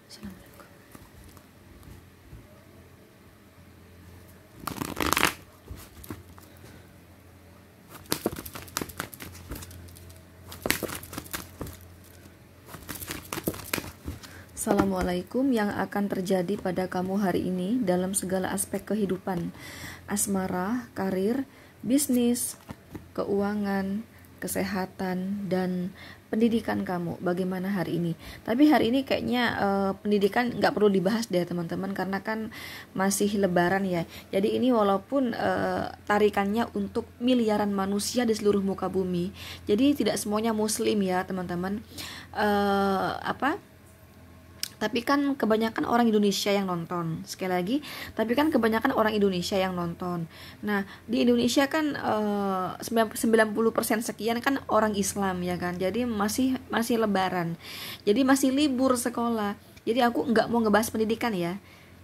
Assalamualaikum. Assalamualaikum. Yang akan terjadi pada kamu hari ini dalam segala aspek kehidupan: asmara, karir, bisnis, keuangan, kesehatan, dan pendidikan kamu. Bagaimana hari ini? Tapi hari ini kayaknya pendidikan nggak perlu dibahas deh teman-teman, karena kan masih lebaran ya. Jadi ini walaupun tarikannya untuk miliaran manusia di seluruh muka bumi, jadi tidak semuanya muslim ya teman-teman. Tapi kan kebanyakan orang Indonesia yang nonton. Sekali lagi, tapi kan kebanyakan orang Indonesia yang nonton. Nah, di Indonesia kan 90% sekian kan orang Islam ya kan. Jadi masih lebaran. Jadi masih libur sekolah. Jadi aku nggak mau ngebahas pendidikan ya.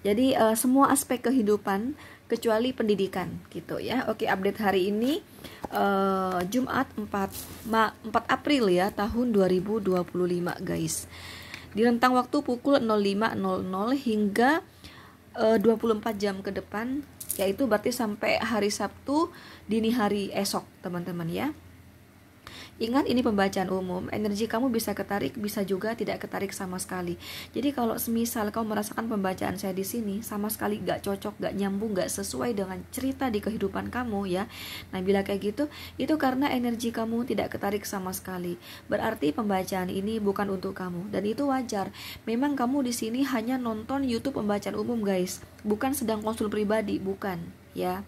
Jadi semua aspek kehidupan kecuali pendidikan gitu ya. Oke, update hari ini Jumat 4 April ya, tahun 2025 guys. Di rentang waktu pukul 05.00 hingga 24 jam ke depan, yaitu berarti sampai hari Sabtu dini hari esok teman-teman ya. Ingat, ini pembacaan umum. Energi kamu bisa ketarik, bisa juga tidak ketarik sama sekali. Jadi kalau semisal kamu merasakan pembacaan saya di sini sama sekali gak cocok, gak nyambung, gak sesuai dengan cerita di kehidupan kamu ya. Nah, bila kayak gitu, itu karena energi kamu tidak ketarik sama sekali. Berarti pembacaan ini bukan untuk kamu, dan itu wajar. Memang kamu di sini hanya nonton YouTube pembacaan umum guys, bukan sedang konsul pribadi, bukan ya.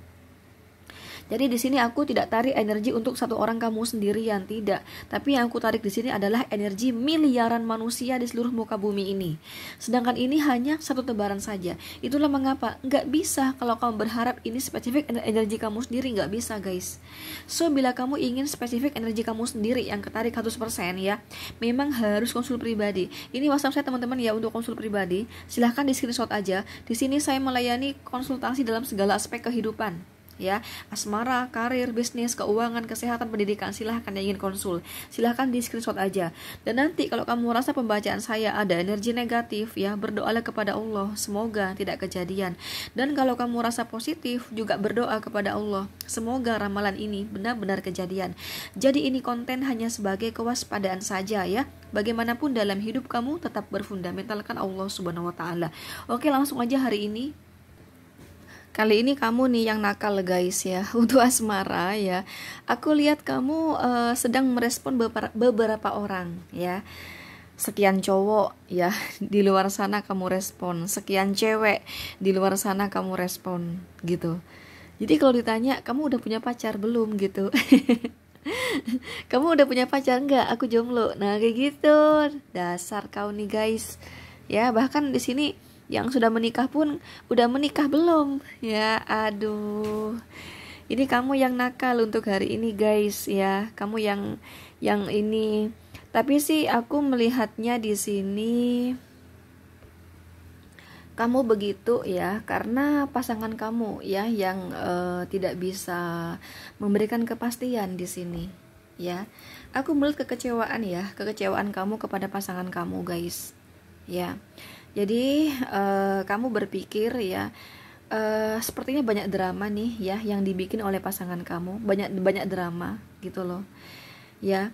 Jadi di sini aku tidak tarik energi untuk satu orang kamu sendirian, tidak. Tapi yang aku tarik di sini adalah energi miliaran manusia di seluruh muka bumi ini. Sedangkan ini hanya satu tebaran saja. Itulah mengapa nggak bisa kalau kamu berharap ini spesifik energi kamu sendiri, nggak bisa guys. So bila kamu ingin spesifik energi kamu sendiri yang ketarik 100% ya, memang harus konsul pribadi. Ini WhatsApp saya teman-teman ya, untuk konsul pribadi. Silahkan di screenshot aja. Di sini saya melayani konsultasi dalam segala aspek kehidupan. Ya, asmara, karir, bisnis, keuangan, kesehatan, pendidikan. Silahkan yang ingin konsul, silahkan di screenshot aja. Dan nanti kalau kamu merasa pembacaan saya ada energi negatif ya, berdoalah kepada Allah, semoga tidak kejadian. Dan kalau kamu rasa positif, juga berdoa kepada Allah, semoga ramalan ini benar-benar kejadian. Jadi ini konten hanya sebagai kewaspadaan saja ya. Bagaimanapun dalam hidup kamu tetap berfundamentalkan Allah Subhanahu wa taala. Oke, langsung aja hari ini. Kali ini kamu nih yang nakal guys ya. Untuk asmara ya, aku lihat kamu sedang merespon beberapa orang ya. Sekian cowok ya di luar sana kamu respon, sekian cewek di luar sana kamu respon gitu. Jadi kalau ditanya kamu udah punya pacar belum gitu. Kamu udah punya pacar enggak? Aku jomblo. Nah kayak gitu. Dasar kau nih guys. Ya, bahkan di sini yang sudah menikah pun udah menikah belum ya. Aduh, ini kamu yang nakal untuk hari ini guys ya. Kamu yang ini. Tapi sih aku melihatnya di sini kamu begitu ya karena pasangan kamu ya yang tidak bisa memberikan kepastian di sini ya. Aku melihat kekecewaan kamu kepada pasangan kamu guys ya. Jadi kamu berpikir ya, sepertinya banyak drama nih ya yang dibikin oleh pasangan kamu, banyak drama gitu loh ya.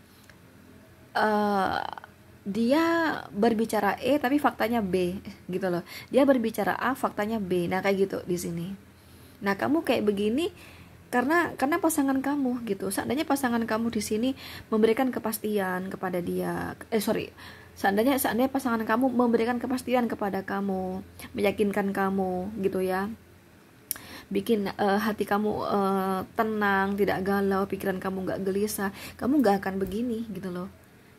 Dia berbicara tapi faktanya B gitu loh. Dia berbicara A, faktanya B. Nah kayak gitu di sini. Nah kamu kayak begini karena pasangan kamu gitu. Seandainya pasangan kamu di sini memberikan kepastian kepada dia, seandainya pasangan kamu memberikan kepastian kepada kamu, meyakinkan kamu gitu ya, bikin hati kamu tenang, tidak galau, pikiran kamu nggak gelisah, kamu nggak akan begini gitu loh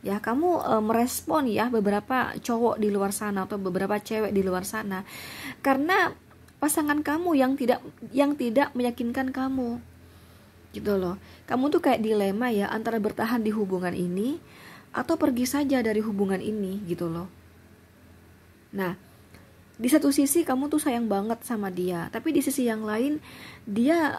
ya. Kamu merespon ya beberapa cowok di luar sana atau beberapa cewek di luar sana karena pasangan kamu yang tidak meyakinkan kamu gitu loh. Kamu tuh kayak dilema ya, antara bertahan di hubungan ini atau pergi saja dari hubungan ini gitu loh. Nah, Di satu sisi kamu tuh sayang banget sama dia, tapi di sisi yang lain dia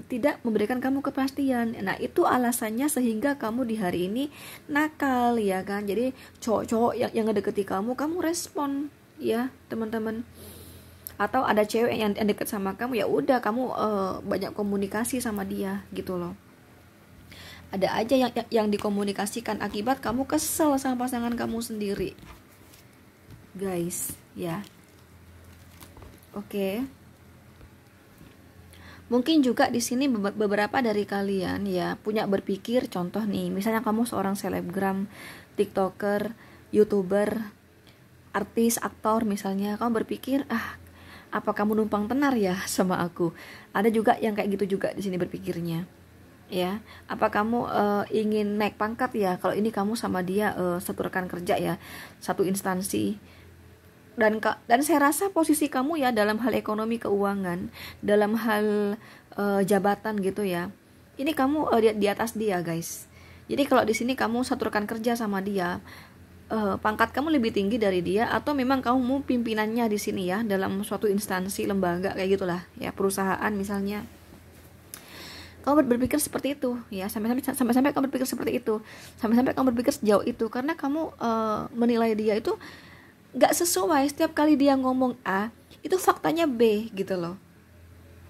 tidak memberikan kamu kepastian. Nah itu alasannya sehingga kamu di hari ini nakal ya kan. Jadi cowok-cowok yang ngedeketi kamu respon ya teman-teman. Atau ada cewek yang deket sama kamu, ya udah kamu banyak komunikasi sama dia gitu loh. Ada aja yang dikomunikasikan, akibat kamu kesel sama pasangan kamu sendiri guys ya. Oke. Mungkin juga di sini beberapa dari kalian ya punya berpikir, contoh nih, misalnya kamu seorang selebgram, tiktoker, youtuber, artis, aktor misalnya, kamu berpikir, apa kamu numpang tenar ya sama aku? Ada juga yang kayak gitu juga di sini berpikirnya. Ya, apa kamu ingin naik pangkat ya? Kalau ini kamu sama dia satu rekan kerja ya, satu instansi. Dan saya rasa posisi kamu ya dalam hal ekonomi keuangan, dalam hal jabatan gitu ya, ini kamu di atas dia guys. Jadi kalau di sini kamu satu rekan kerja sama dia, pangkat kamu lebih tinggi dari dia, atau memang kamu pimpinannya di sini ya dalam suatu instansi, lembaga kayak gitulah ya, perusahaan misalnya. Kamu berpikir seperti itu ya, sampai kamu berpikir seperti itu, sampai kamu berpikir sejauh itu, karena kamu menilai dia itu gak sesuai. Setiap kali dia ngomong A, itu faktanya B gitu loh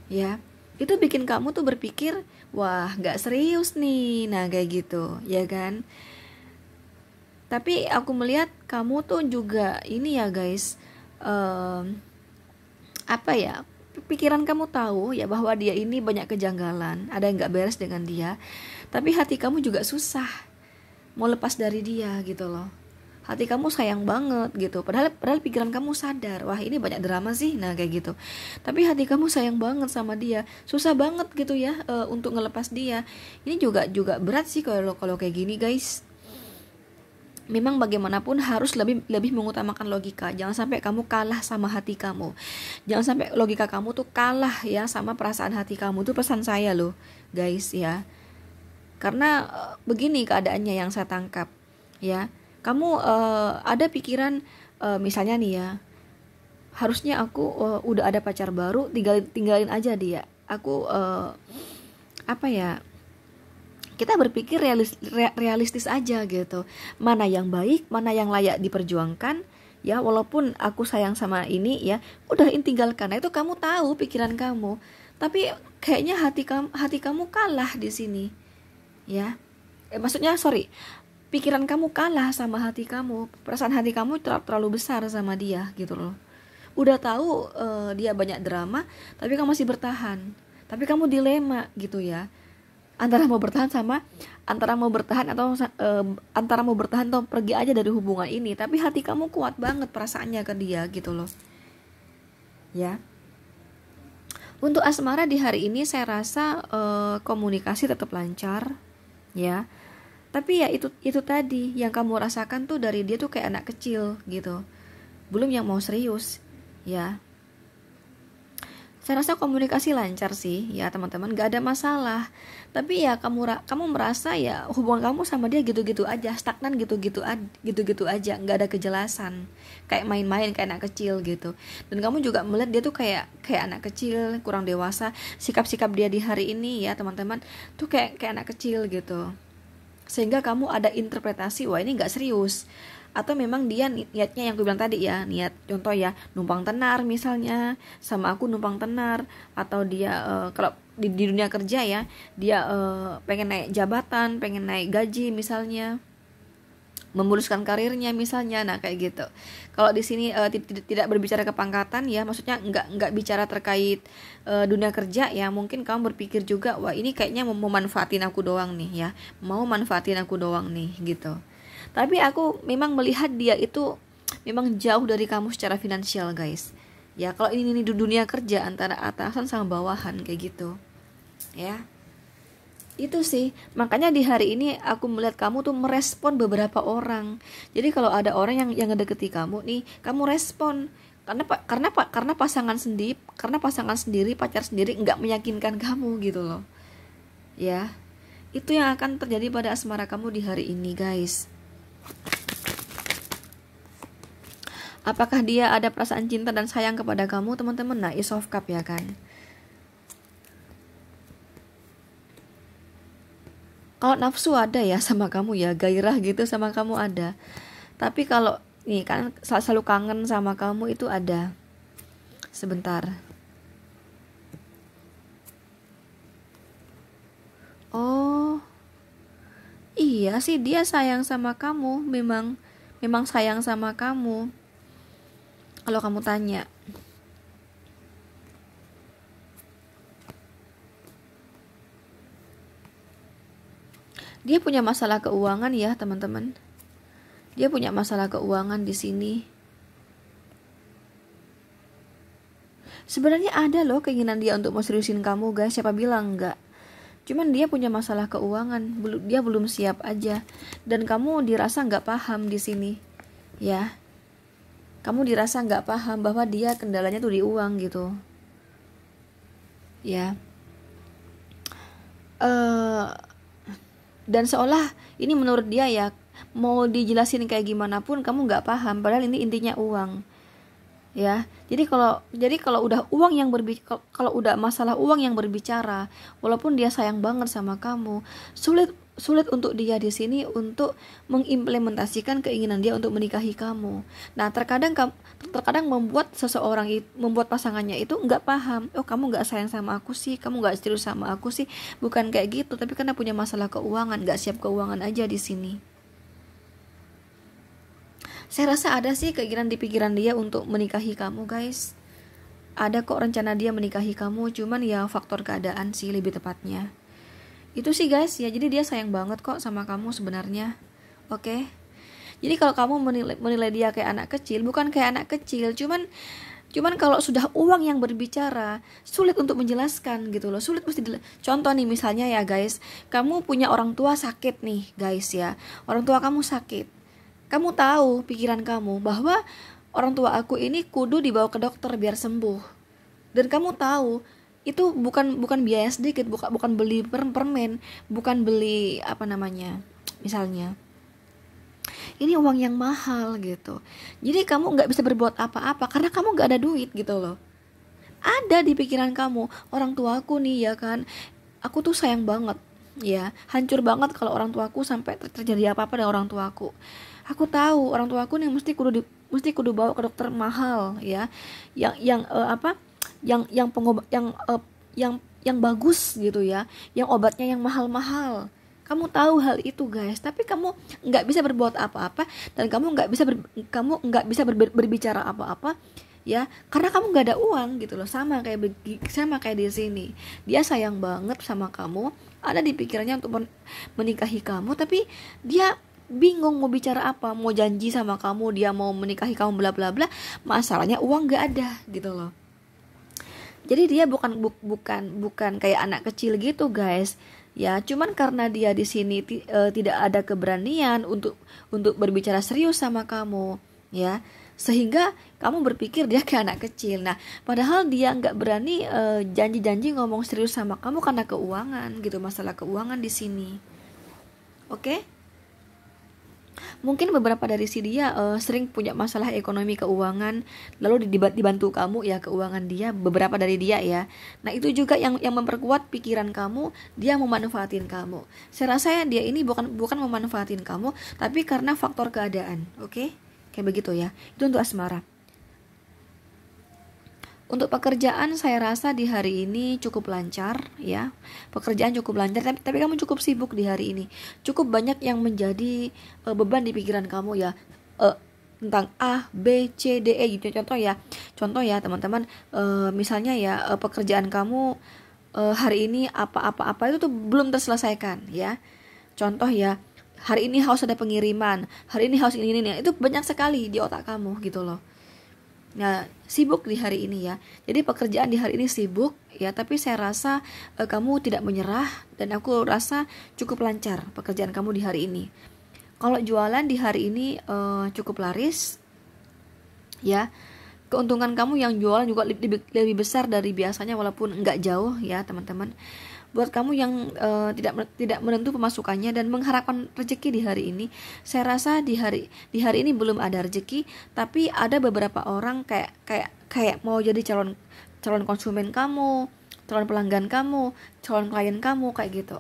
ya. Itu bikin kamu tuh berpikir, wah gak serius nih, nah kayak gitu ya kan. Tapi aku melihat kamu tuh juga ini ya guys, apa ya, pikiran kamu tahu ya bahwa dia ini banyak kejanggalan, ada yang gak beres dengan dia, tapi hati kamu juga susah mau lepas dari dia gitu loh. Hati kamu sayang banget gitu, padahal pikiran kamu sadar, wah ini banyak drama sih, nah kayak gitu. Tapi hati kamu sayang banget sama dia, susah banget gitu ya untuk ngelepas dia. Ini juga berat sih kalau kayak gini guys. Memang bagaimanapun harus lebih mengutamakan logika. Jangan sampai kamu kalah sama hati kamu. Jangan sampai logika kamu tuh kalah ya sama perasaan hati kamu. Itu pesan saya loh guys ya. Karena begini keadaannya yang saya tangkap ya. Kamu ada pikiran misalnya nih ya, harusnya aku udah ada pacar baru, tinggalin aja dia. Aku apa ya, kita berpikir realistis aja gitu, mana yang baik, mana yang layak diperjuangkan ya. Walaupun aku sayang sama ini ya, udah tinggalkan. Nah, itu kamu tahu pikiran kamu, tapi kayaknya hati kamu kalah di sini ya. Maksudnya pikiran kamu kalah sama hati kamu, perasaan hati kamu terlalu besar sama dia gitu loh. Udah tahu dia banyak drama, tapi kamu masih bertahan. Tapi kamu dilema gitu ya, antara mau bertahan atau pergi aja dari hubungan ini. Tapi hati kamu kuat banget perasaannya ke dia gitu loh ya. Untuk asmara di hari ini saya rasa komunikasi tetap lancar ya. Tapi ya itu tadi yang kamu rasakan tuh dari dia tuh kayak anak kecil gitu, belum yang mau serius ya. Saya rasa komunikasi lancar sih ya teman-teman, gak ada masalah. Tapi ya kamu merasa ya hubungan kamu sama dia gitu-gitu aja, stagnan gitu-gitu aja, gak ada kejelasan, kayak main-main, kayak anak kecil gitu. Dan kamu juga melihat dia tuh kayak anak kecil, kurang dewasa. Sikap-sikap dia di hari ini ya teman-teman tuh kayak anak kecil gitu, sehingga kamu ada interpretasi, wah ini gak serius. Atau memang dia niatnya yang aku bilang tadi ya, niat contoh ya, numpang tenar misalnya, sama aku numpang tenar. Atau dia kalau di dunia kerja ya, dia pengen naik jabatan, pengen naik gaji misalnya, memuluskan karirnya misalnya. Nah kayak gitu. Kalau di sini tidak berbicara kepangkatan ya, maksudnya nggak bicara terkait dunia kerja ya, mungkin kamu berpikir juga, wah ini kayaknya mau manfaatin aku doang nih ya, mau manfaatin aku doang nih gitu. Tapi aku memang melihat dia itu memang jauh dari kamu secara finansial guys ya. Kalau ini di dunia kerja antara atasan sama bawahan kayak gitu ya. Itu sih, makanya di hari ini aku melihat kamu tuh merespon beberapa orang. Jadi kalau ada orang yang ngedeketi kamu nih, kamu respon. Karena pasangan sendiri, pacar sendiri nggak meyakinkan kamu gitu loh ya. Itu yang akan terjadi pada asmara kamu di hari ini guys. Apakah dia ada perasaan cinta dan sayang kepada kamu, teman-teman? Nah, Ace of Cup ya kan. Kalau nafsu ada ya sama kamu ya, gairah gitu sama kamu ada. Tapi kalau nih kan selalu kangen sama kamu itu ada. Sebentar. Oh, iya sih dia sayang sama kamu, memang sayang sama kamu. Kalau kamu tanya. Dia punya masalah keuangan ya, teman-teman. Dia punya masalah keuangan di sini. Sebenarnya ada loh keinginan dia untuk mau seriusin kamu, guys. Siapa bilang enggak? Cuman dia punya masalah keuangan, dia belum siap aja. Dan kamu dirasa nggak paham di sini, ya. Kamu dirasa nggak paham bahwa dia kendalanya tuh di uang gitu, ya. Dan seolah ini menurut dia ya, mau dijelasin kayak gimana pun kamu nggak paham. Padahal ini intinya uang, ya. Jadi kalau udah uang yang kalau udah masalah uang yang berbicara, walaupun dia sayang banget sama kamu, sulit untuk dia di sini untuk mengimplementasikan keinginan dia untuk menikahi kamu. Nah, terkadang membuat membuat pasangannya itu nggak paham. Oh, kamu nggak sayang sama aku sih, kamu nggak serius sama aku sih. Bukan kayak gitu, tapi karena punya masalah keuangan, nggak siap keuangan aja di sini. Saya rasa ada sih keinginan di pikiran dia untuk menikahi kamu, guys. Ada kok rencana dia menikahi kamu, cuman ya faktor keadaan sih lebih tepatnya. Itu sih guys ya, jadi dia sayang banget kok sama kamu sebenarnya. Oke. Jadi kalau kamu menilai dia kayak anak kecil, bukan kayak anak kecil, cuman kalau sudah uang yang berbicara, sulit untuk menjelaskan gitu loh. Sulit mesti contoh nih misalnya ya guys, kamu punya orang tua sakit nih guys ya. Orang tua kamu sakit. Kamu tahu pikiran kamu bahwa orang tua aku ini kudu dibawa ke dokter biar sembuh. Dan kamu tahu itu bukan biaya sedikit, bukan beli permen, bukan beli apa namanya, misalnya ini uang yang mahal gitu. Jadi kamu nggak bisa berbuat apa-apa karena kamu nggak ada duit gitu loh. Ada di pikiran kamu, orang tuaku nih ya kan, aku tuh sayang banget ya, hancur banget kalau orang tuaku sampai terjadi apa-apa dengan orang tuaku. Aku tahu orang tuaku nih mesti kudu bawa ke dokter mahal ya, yang pengobat yang bagus gitu ya, yang obatnya yang mahal-mahal. Kamu tahu hal itu guys, tapi kamu nggak bisa berbuat apa-apa dan kamu nggak bisa berbicara apa-apa ya, karena kamu nggak ada uang gitu loh. Sama kayak di sini, dia sayang banget sama kamu, ada di pikirannya untuk menikahi kamu, tapi dia bingung mau bicara apa, mau janji sama kamu dia mau menikahi kamu bla bla bla, masalahnya uang nggak ada gitu loh. Jadi dia bukan kayak anak kecil gitu guys ya, cuman karena dia di sini tidak ada keberanian untuk berbicara serius sama kamu ya, sehingga kamu berpikir dia kayak anak kecil. Nah padahal dia nggak berani janji-janji ngomong serius sama kamu karena keuangan gitu, masalah keuangan di sini. Oke? Mungkin beberapa dari si dia sering punya masalah ekonomi keuangan, lalu dibantu kamu ya keuangan dia, beberapa dari dia ya. Nah itu juga yang memperkuat pikiran kamu, dia memanfaatin kamu. Saya rasa ya dia ini bukan memanfaatin kamu, tapi karena faktor keadaan. Oke? Kayak begitu ya. Itu untuk asmara. Untuk pekerjaan saya rasa di hari ini cukup lancar ya. Pekerjaan cukup lancar, tapi kamu cukup sibuk di hari ini. Cukup banyak yang menjadi beban di pikiran kamu ya. Tentang A, B, C, D, E gitu. Contoh ya teman-teman, misalnya ya pekerjaan kamu hari ini apa itu tuh belum terselesaikan ya. Contoh ya, hari ini harus ada pengiriman, hari ini harus ini. Itu banyak sekali di otak kamu gitu loh. Nah, sibuk di hari ini ya. Jadi pekerjaan di hari ini sibuk ya, tapi saya rasa kamu tidak menyerah dan aku rasa cukup lancar pekerjaan kamu di hari ini. Kalau jualan di hari ini cukup laris ya. Keuntungan kamu yang jualan juga lebih besar dari biasanya walaupun nggak jauh ya teman-teman. buat kamu yang tidak menentu pemasukannya dan mengharapkan rezeki di hari ini, saya rasa di hari ini belum ada rezeki, tapi ada beberapa orang kayak mau jadi calon konsumen kamu, calon pelanggan kamu, calon klien kamu kayak gitu.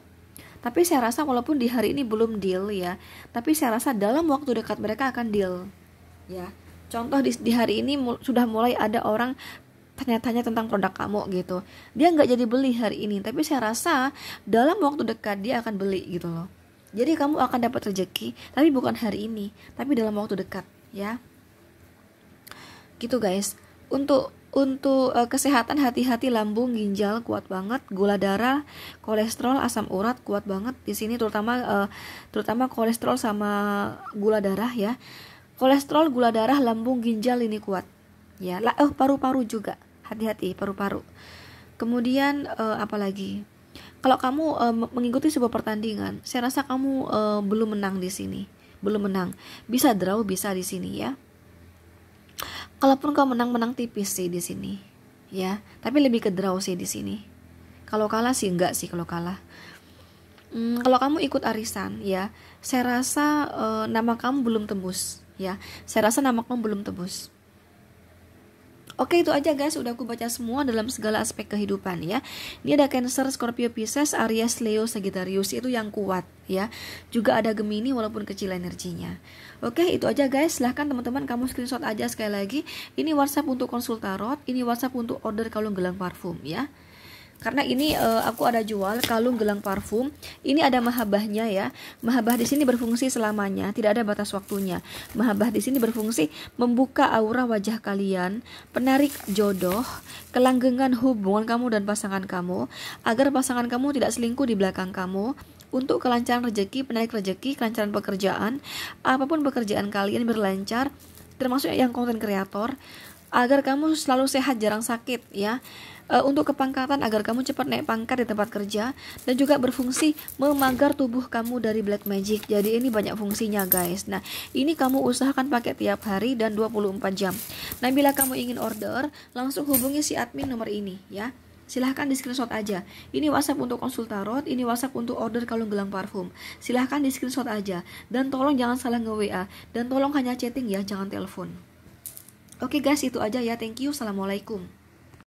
Tapi saya rasa walaupun di hari ini belum deal ya, tapi saya rasa dalam waktu dekat mereka akan deal ya. Contoh di hari ini sudah mulai ada orang tanya-tanya tentang produk kamu gitu. Dia nggak jadi beli hari ini, tapi saya rasa dalam waktu dekat dia akan beli gitu loh. Jadi kamu akan dapat rezeki, tapi bukan hari ini, tapi dalam waktu dekat ya. Gitu guys. Untuk kesehatan, hati-hati lambung, ginjal kuat banget, gula darah, kolesterol, asam urat kuat banget di sini, terutama kolesterol sama gula darah ya. Kolesterol, gula darah, lambung, ginjal ini kuat ya. Paru-paru juga, hati-hati paru-paru. Kemudian apalagi, kalau kamu mengikuti sebuah pertandingan, saya rasa kamu belum menang di sini, belum menang, bisa draw, bisa di sini ya. Kalaupun kau menang tipis sih di sini ya, tapi lebih ke draw sih di sini. Kalau kalah sih enggak sih, kalau kalah. Kalau kamu ikut arisan ya, saya rasa nama kamu belum tembus ya. Saya rasa nama kamu belum tembus. Oke, itu aja guys, udah aku baca semua dalam segala aspek kehidupan ya. Ini ada Cancer, Scorpio, Pisces, Aries, Leo, Sagittarius, itu yang kuat ya. Juga ada Gemini walaupun kecil energinya. Oke, itu aja guys. Silahkan teman-teman kamu screenshot aja sekali lagi. Ini WhatsApp untuk konsul tarot, ini WhatsApp untuk order kalung gelang parfum ya. Karena ini aku ada jual kalung gelang parfum. Ini ada mahabahnya ya. Mahabah di sini berfungsi selamanya, tidak ada batas waktunya. Mahabah di sini berfungsi membuka aura wajah kalian, penarik jodoh, kelanggengan hubungan kamu dan pasangan kamu, agar pasangan kamu tidak selingkuh di belakang kamu. Untuk kelancaran rezeki, penarik rezeki, kelancaran pekerjaan, apapun pekerjaan kalian berlancar, termasuk yang konten kreator, agar kamu selalu sehat, jarang sakit ya. Untuk kepangkatan, agar kamu cepat naik pangkat di tempat kerja, dan juga berfungsi memagar tubuh kamu dari black magic. Jadi ini banyak fungsinya guys. Nah, ini kamu usahakan pakai tiap hari dan 24 jam. Nah, bila kamu ingin order, langsung hubungi si admin nomor ini ya. Silahkan di screenshot aja. Ini WhatsApp untuk konsul tarot, ini WhatsApp untuk order kalung gelang parfum. Silahkan di screenshot aja. Dan tolong jangan salah nge-WA, dan tolong hanya chatting ya, jangan telepon. Oke guys, itu aja ya. Thank you. Assalamualaikum.